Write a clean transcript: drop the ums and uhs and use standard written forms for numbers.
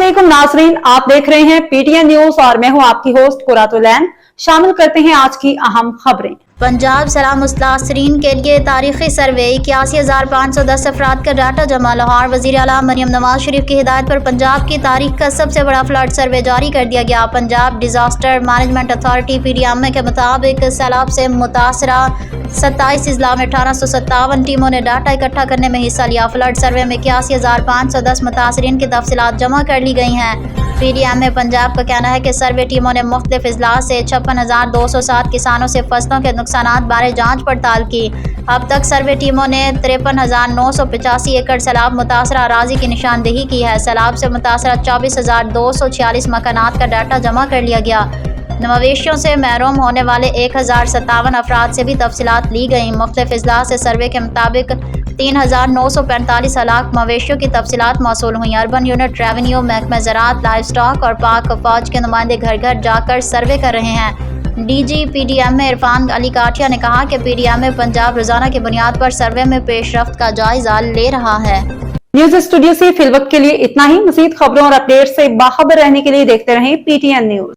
अस्सलामुअलैकुम नाजरीन, आप देख रहे हैं पीटीएन न्यूज और मैं हूं आपकी होस्ट कुरातुलैन। शामिल करते हैं आज की अहम खबरें। पंजाब सलाम मुस्तासरीन के लिए तारीखी सर्वे 81,510 अफराद का डाटा जमा। लाहौर वज़ीर आला मरियम नवाज शरीफ की हिदायत पर पंजाब की तारीख का सबसे बड़ा फ्लड सर्वे जारी कर दिया गया। Punjab disaster management authority PDM के मुताबिक सैलाब से मुतासरा 27 अजला में 1857 टीमों ने डाटा इकट्ठा करने में हिस्सा लिया। फ्लड सर्वे में 81,510 मुतासरीन की तफसीलात जमा कर ली गई हैं। पीडीएम में पंजाब का कहना है कि सर्वे टीमों ने मुख्तलिफ अजला से 56,207 किसानों से फसलों के नुकसानात बारे जांच पड़ताल की। अब तक सर्वे टीमों ने 53,985 एकड़ सैलाब मुतासरा अराजी की निशानदेही की है। सैलाब से मुतासरा 24,246 मकानात का डाटा जमा कर लिया गया। मवेशियों से महरूम होने वाले 1,057 अफराद से भी तफसीलात ली गई। मुख्तलिफ अजला से सर्वे के मुताबिक 3,945 हलाक मवेशियों की तफसीलात मौसूल हुई। अर्बन यूनिट, रेवेन्यू, महकमा ज़राअत, लाइव स्टॉक और पाक फौज के नुमाइंदे घर घर जाकर सर्वे कर रहे हैं। डीजी पीडीएम में इरफान अली काठिया ने कहा कि पीडीएम में पंजाब रोजाना की बुनियाद पर सर्वे में पेशरफ्त का जायजा ले रहा है। न्यूज स्टूडियो से फिलवक्त के लिए इतना ही। मज़ीद खबरों और अपडेट से बाखबर रहने के लिए देखते रहें पीटीएन न्यूज।